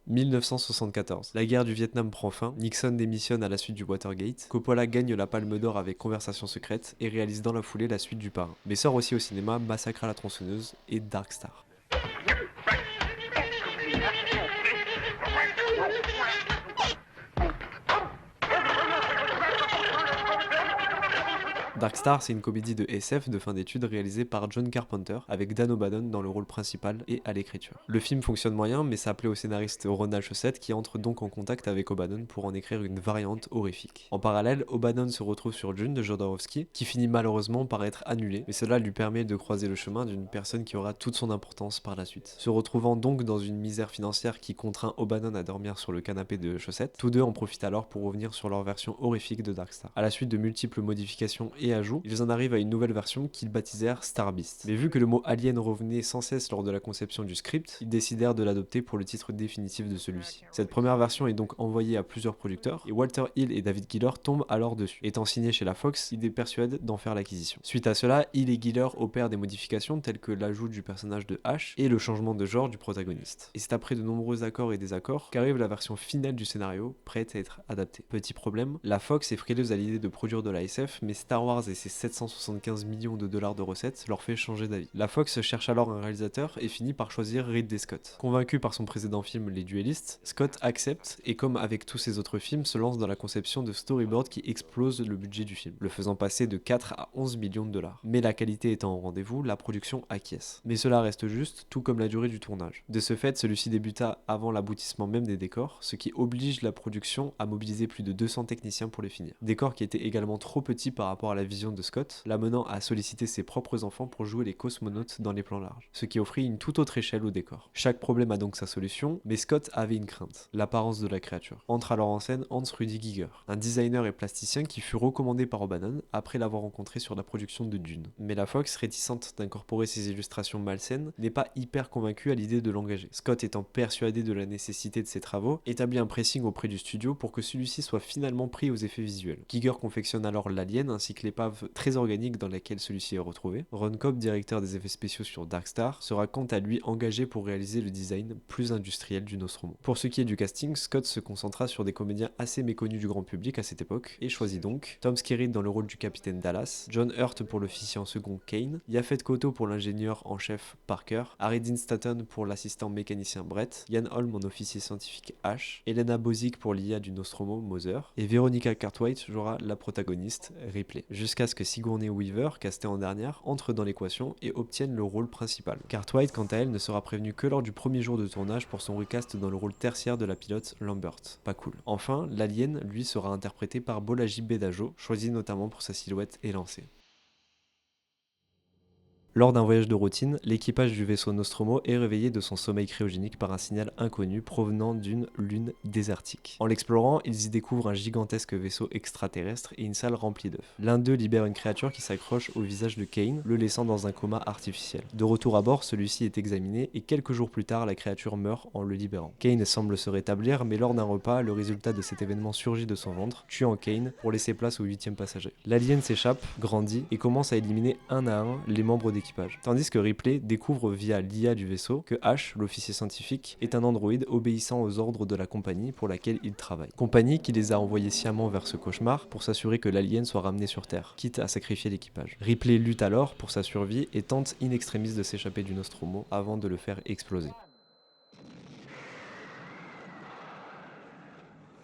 1974. La guerre du Vietnam prend fin, Nixon démissionne à la suite du Watergate, Coppola gagne la Palme d'Or avec Conversation secrète et réalise dans la foulée la suite du Parrain. Mais sort aussi au cinéma Massacre à la tronçonneuse et Dark Star. Dark Star, c'est une comédie de SF de fin d'études réalisée par John Carpenter, avec Dan O'Bannon dans le rôle principal et à l'écriture. Le film fonctionne moyen, mais ça plaît au scénariste Ronald Shusett qui entre donc en contact avec O'Bannon pour en écrire une variante horrifique. En parallèle, O'Bannon se retrouve sur Dune de Jodorowsky, qui finit malheureusement par être annulé, mais cela lui permet de croiser le chemin d'une personne qui aura toute son importance par la suite. Se retrouvant donc dans une misère financière qui contraint O'Bannon à dormir sur le canapé de Shusett, tous deux en profitent alors pour revenir sur leur version horrifique de Dark Star. À la suite de multiples modifications et ajouts, ils en arrivent à une nouvelle version qu'ils baptisèrent Star Beast. Mais vu que le mot alien revenait sans cesse lors de la conception du script, ils décidèrent de l'adopter pour le titre définitif de celui-ci. Cette première version est donc envoyée à plusieurs producteurs, et Walter Hill et David Giller tombent alors dessus. Étant signés chez la Fox, ils persuadent d'en faire l'acquisition. Suite à cela, Hill et Giller opèrent des modifications telles que l'ajout du personnage de Ash et le changement de genre du protagoniste. Et c'est après de nombreux accords et désaccords qu'arrive la version finale du scénario, prête à être adaptée. Petit problème, la Fox est frileuse à l'idée de produire de la SF, mais Star Wars et ses 775 millions de dollars de recettes leur fait changer d'avis. La Fox cherche alors un réalisateur et finit par choisir Ridley Scott. Convaincu par son précédent film Les Duellistes, Scott accepte et comme avec tous ses autres films se lance dans la conception de storyboards qui explosent le budget du film, le faisant passer de 4 à 11 millions de dollars. Mais la qualité étant au rendez-vous, la production acquiesce. Mais cela reste juste, tout comme la durée du tournage. De ce fait, celui-ci débuta avant l'aboutissement même des décors, ce qui oblige la production à mobiliser plus de 200 techniciens pour les finir. Décors qui étaient également trop petits par rapport à la vision de Scott, l'amenant à solliciter ses propres enfants pour jouer les cosmonautes dans les plans larges, ce qui offrit une toute autre échelle au décor. Chaque problème a donc sa solution, mais Scott avait une crainte, l'apparence de la créature. Entre alors en scène Hans Rudi Giger, un designer et plasticien qui fut recommandé par O'Bannon après l'avoir rencontré sur la production de Dune. Mais la Fox, réticente d'incorporer ces illustrations malsaines, n'est pas hyper convaincue à l'idée de l'engager. Scott étant persuadé de la nécessité de ses travaux, établit un pressing auprès du studio pour que celui-ci soit finalement pris aux effets visuels. Giger confectionne alors l'alien ainsi que l'épave très organique dans laquelle celui-ci est retrouvé. Ron Cobb, directeur des effets spéciaux sur Dark Star, sera quant à lui engagé pour réaliser le design plus industriel du Nostromo. Pour ce qui est du casting, Scott se concentra sur des comédiens assez méconnus du grand public à cette époque et choisit donc Tom Skerritt dans le rôle du capitaine Dallas, John Hurt pour l'officier en second Kane, Yaphet Kotto pour l'ingénieur en chef Parker, Harry Dean Stanton pour l'assistant mécanicien Brett, Ian Holm en officier scientifique Ash, Elena Bozic pour l'IA du Nostromo Mother et Veronica Cartwright jouera la protagoniste Ripley, jusqu'à ce que Sigourney Weaver, castée en dernière, entre dans l'équation et obtienne le rôle principal. Cartwright, quant à elle, ne sera prévenue que lors du premier jour de tournage pour son recast dans le rôle tertiaire de la pilote Lambert. Pas cool. Enfin, l'alien, lui, sera interprété par Bolaji Bedajo, choisi notamment pour sa silhouette élancée. Lors d'un voyage de routine, l'équipage du vaisseau Nostromo est réveillé de son sommeil cryogénique par un signal inconnu provenant d'une lune désertique. En l'explorant, ils y découvrent un gigantesque vaisseau extraterrestre et une salle remplie d'œufs. L'un d'eux libère une créature qui s'accroche au visage de Kane, le laissant dans un coma artificiel. De retour à bord, celui-ci est examiné et quelques jours plus tard, la créature meurt en le libérant. Kane semble se rétablir, mais lors d'un repas, le résultat de cet événement surgit de son ventre, tuant Kane pour laisser place au 8e passager. L'alien s'échappe, grandit et commence à éliminer un à un les membres d'équipage. Tandis que Ripley découvre via l'IA du vaisseau que Ash, l'officier scientifique, est un androïde obéissant aux ordres de la compagnie pour laquelle il travaille. Compagnie qui les a envoyés sciemment vers ce cauchemar pour s'assurer que l'alien soit ramené sur Terre, quitte à sacrifier l'équipage. Ripley lutte alors pour sa survie et tente in extremis de s'échapper du Nostromo avant de le faire exploser.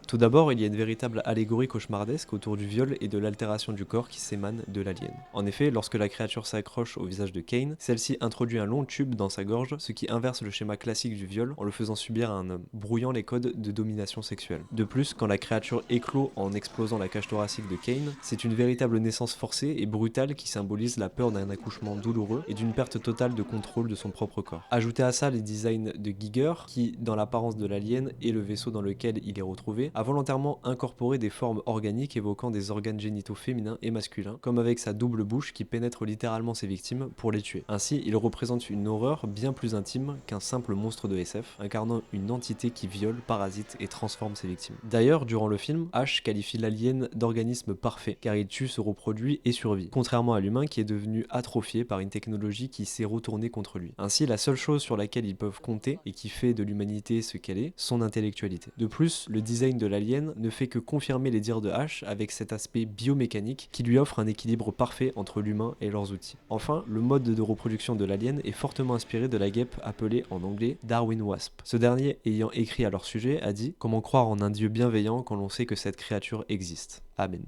Tout d'abord, il y a une véritable allégorie cauchemardesque autour du viol et de l'altération du corps qui s'émane de l'alien. En effet, lorsque la créature s'accroche au visage de Kane, celle-ci introduit un long tube dans sa gorge, ce qui inverse le schéma classique du viol en le faisant subir à un homme, brouillant les codes de domination sexuelle. De plus, quand la créature éclot en explosant la cage thoracique de Kane, c'est une véritable naissance forcée et brutale qui symbolise la peur d'un accouchement douloureux et d'une perte totale de contrôle de son propre corps. Ajoutez à ça les designs de Giger, qui, dans l'apparence de l'alien et le vaisseau dans lequel il est retrouvé, a volontairement incorporé des formes organiques évoquant des organes génitaux féminins et masculins, comme avec sa double bouche qui pénètre littéralement ses victimes pour les tuer. Ainsi, il représente une horreur bien plus intime qu'un simple monstre de SF, incarnant une entité qui viole, parasite et transforme ses victimes. D'ailleurs, durant le film, Ash qualifie l'alien d'organisme parfait, car il tue, se reproduit et survit, contrairement à l'humain qui est devenu atrophié par une technologie qui s'est retournée contre lui. Ainsi, la seule chose sur laquelle ils peuvent compter et qui fait de l'humanité ce qu'elle est, son intellectualité. De plus, le design de l'alien ne fait que confirmer les dires de Ash avec cet aspect biomécanique qui lui offre un équilibre parfait entre l'humain et leurs outils. Enfin, le mode de reproduction de l'alien est fortement inspiré de la guêpe appelée en anglais Darwin Wasp. Ce dernier, ayant écrit à leur sujet, a dit « Comment croire en un dieu bienveillant quand l'on sait que cette créature existe. Amen ».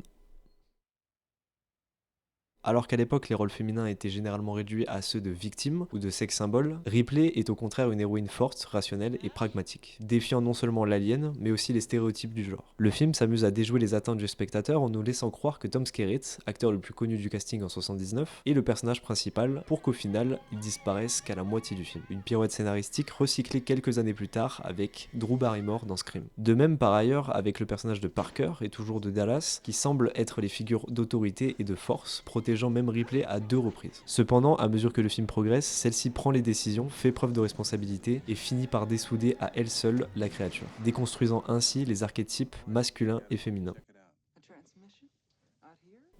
Alors qu'à l'époque les rôles féminins étaient généralement réduits à ceux de victimes ou de sex symboles, Ripley est au contraire une héroïne forte, rationnelle et pragmatique, défiant non seulement l'alien, mais aussi les stéréotypes du genre. Le film s'amuse à déjouer les attentes du spectateur en nous laissant croire que Tom Skerritt, acteur le plus connu du casting en 79, est le personnage principal, pour qu'au final, il disparaisse qu'à la moitié du film. Une pirouette scénaristique recyclée quelques années plus tard avec Drew Barrymore dans Scream. De même par ailleurs avec le personnage de Parker et toujours de Dallas, qui semblent être les figures d'autorité et de force, protégeant même Ripley à 2 reprises. Cependant, à mesure que le film progresse, celle-ci prend les décisions, fait preuve de responsabilité et finit par dessouder à elle seule la créature, déconstruisant ainsi les archétypes masculins et féminins.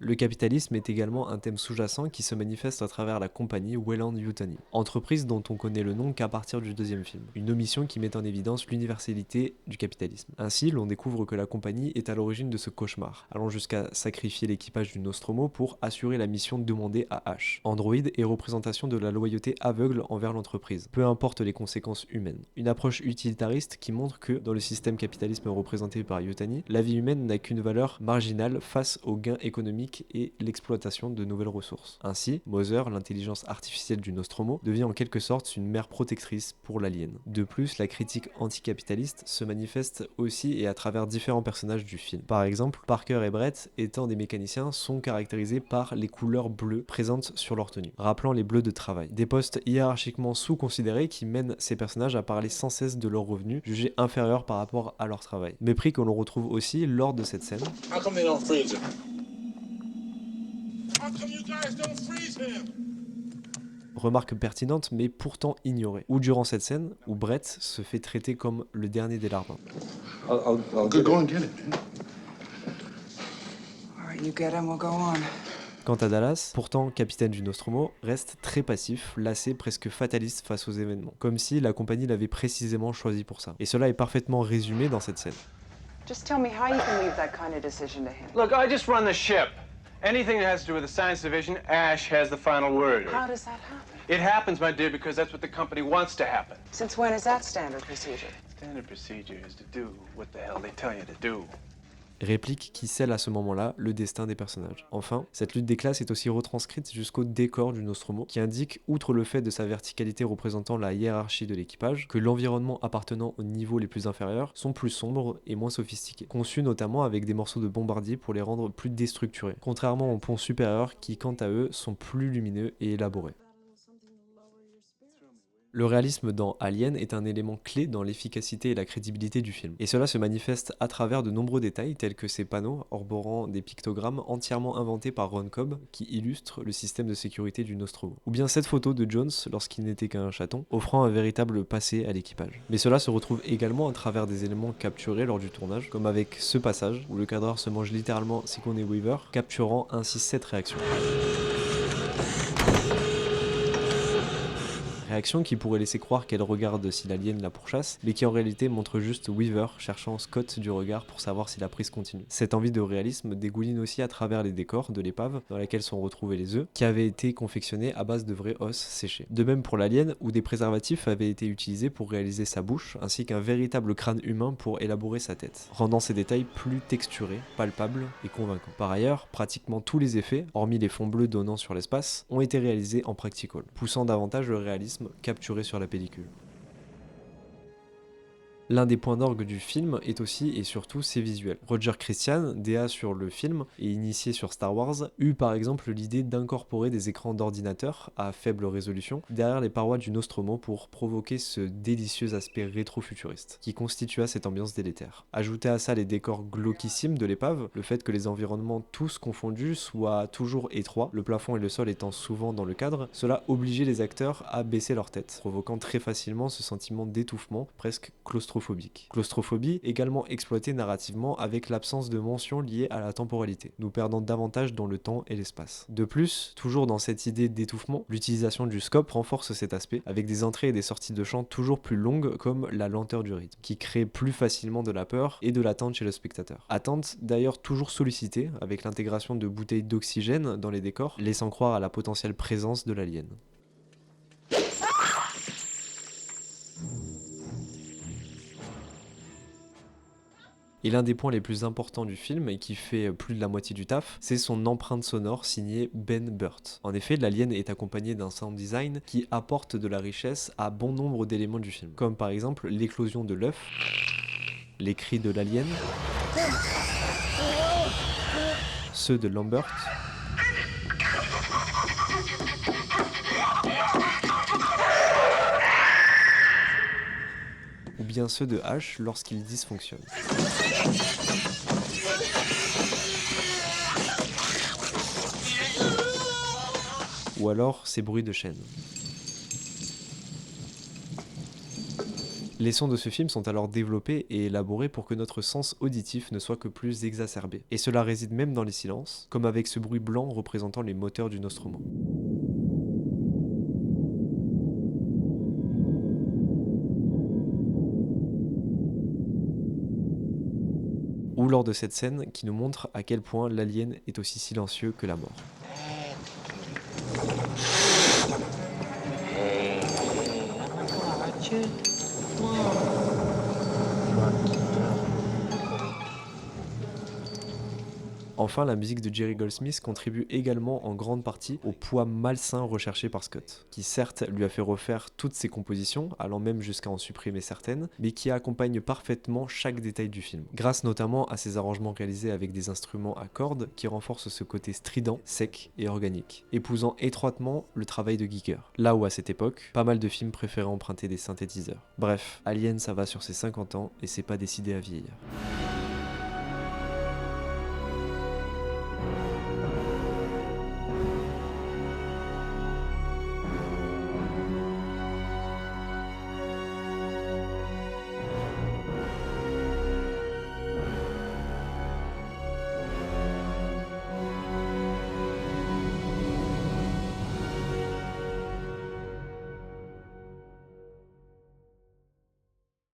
Le capitalisme est également un thème sous-jacent qui se manifeste à travers la compagnie Weyland-Yutani, entreprise dont on connaît le nom qu'à partir du deuxième film, une omission qui met en évidence l'universalité du capitalisme. Ainsi, l'on découvre que la compagnie est à l'origine de ce cauchemar, allant jusqu'à sacrifier l'équipage du Nostromo pour assurer la mission demandée à Ash. Android est représentation de la loyauté aveugle envers l'entreprise, peu importe les conséquences humaines. Une approche utilitariste qui montre que, dans le système capitalisme représenté par Yutani, la vie humaine n'a qu'une valeur marginale face aux gains économiques et l'exploitation de nouvelles ressources. Ainsi, Mother, l'intelligence artificielle du Nostromo, devient en quelque sorte une mère protectrice pour l'alien. De plus, la critique anticapitaliste se manifeste aussi et à travers différents personnages du film. Par exemple, Parker et Brett, étant des mécaniciens, sont caractérisés par les couleurs bleues présentes sur leur tenue, rappelant les bleus de travail. Des postes hiérarchiquement sous-considérés qui mènent ces personnages à parler sans cesse de leurs revenus, jugés inférieurs par rapport à leur travail. Mépris que l'on retrouve aussi lors de cette scène. Remarque pertinente mais pourtant ignorée. Ou durant cette scène où Brett se fait traiter comme le dernier des larbins. Quant à Dallas, pourtant capitaine du Nostromo, reste très passif, lassé, presque fataliste face aux événements, comme si la compagnie l'avait précisément choisi pour ça. Et cela est parfaitement résumé dans cette scène. Just tell me how you can leave that kind of decision to him. Look, I just run the ship. Anything that has to do with the science division, Ash has the final word. How does that happen? It happens, my dear, because that's what the company wants to happen. Since when is that standard procedure? Standard procedure is to do what the hell they tell you to do. Réplique qui scelle à ce moment-là le destin des personnages. Enfin, cette lutte des classes est aussi retranscrite jusqu'au décor du Nostromo, qui indique, outre le fait de sa verticalité représentant la hiérarchie de l'équipage, que l'environnement appartenant aux niveaux les plus inférieurs sont plus sombres et moins sophistiqués, conçus notamment avec des morceaux de bombardier pour les rendre plus déstructurés, contrairement aux ponts supérieurs qui, quant à eux, sont plus lumineux et élaborés. Le réalisme dans Alien est un élément clé dans l'efficacité et la crédibilité du film. Et cela se manifeste à travers de nombreux détails tels que ces panneaux arborant des pictogrammes entièrement inventés par Ron Cobb qui illustrent le système de sécurité du Nostromo. Ou bien cette photo de Jones lorsqu'il n'était qu'un chaton, offrant un véritable passé à l'équipage. Mais cela se retrouve également à travers des éléments capturés lors du tournage, comme avec ce passage où le cadreur se mange littéralement Sigourney Weaver, capturant ainsi cette réaction. Réaction qui pourrait laisser croire qu'elle regarde si l'alien la pourchasse, mais qui en réalité montre juste Weaver cherchant Scott du regard pour savoir si la prise continue. Cette envie de réalisme dégouline aussi à travers les décors de l'épave dans laquelle sont retrouvés les œufs, qui avaient été confectionnés à base de vrais os séchés. De même pour l'alien, où des préservatifs avaient été utilisés pour réaliser sa bouche, ainsi qu'un véritable crâne humain pour élaborer sa tête, rendant ces détails plus texturés, palpables et convaincants. Par ailleurs, pratiquement tous les effets, hormis les fonds bleus donnant sur l'espace, ont été réalisés en practical, poussant davantage le réalisme capturé sur la pellicule. L'un des points d'orgue du film est aussi et surtout ses visuels. Roger Christian, DA sur le film et initié sur Star Wars, eut par exemple l'idée d'incorporer des écrans d'ordinateur à faible résolution derrière les parois du Nostromo pour provoquer ce délicieux aspect rétro-futuriste qui constitua cette ambiance délétère. Ajoutez à ça les décors glauquissimes de l'épave, le fait que les environnements tous confondus soient toujours étroits, le plafond et le sol étant souvent dans le cadre, cela obligeait les acteurs à baisser leur tête, provoquant très facilement ce sentiment d'étouffement presque claustrophobique. Claustrophobie également exploitée narrativement avec l'absence de mention liée à la temporalité, nous perdant davantage dans le temps et l'espace. De plus, toujours dans cette idée d'étouffement, l'utilisation du scope renforce cet aspect, avec des entrées et des sorties de champ toujours plus longues comme la lenteur du rythme, qui crée plus facilement de la peur et de l'attente chez le spectateur. Attente d'ailleurs toujours sollicitée, avec l'intégration de bouteilles d'oxygène dans les décors, laissant croire à la potentielle présence de l'alien. Et l'un des points les plus importants du film, et qui fait plus de la moitié du taf, c'est son empreinte sonore signée Ben Burtt. En effet, l'alien est accompagné d'un sound design qui apporte de la richesse à bon nombre d'éléments du film, comme par exemple l'éclosion de l'œuf, les cris de l'alien, ceux de Lambert, ou bien ceux de H lorsqu'il dysfonctionne. Ou alors ces bruits de chaîne. Les sons de ce film sont alors développés et élaborés pour que notre sens auditif ne soit que plus exacerbé. Et cela réside même dans les silences, comme avec ce bruit blanc représentant les moteurs du Nostromo. Ou lors de cette scène qui nous montre à quel point l'alien est aussi silencieux que la mort. Enfin, la musique de Jerry Goldsmith contribue également en grande partie au poids malsain recherché par Scott, qui certes lui a fait refaire toutes ses compositions, allant même jusqu'à en supprimer certaines, mais qui accompagne parfaitement chaque détail du film, grâce notamment à ses arrangements réalisés avec des instruments à cordes qui renforcent ce côté strident, sec et organique, épousant étroitement le travail de Giger. Là où à cette époque, pas mal de films préféraient emprunter des synthétiseurs. Bref, Alien ça va sur ses 50 ans et c'est pas décidé à vieillir.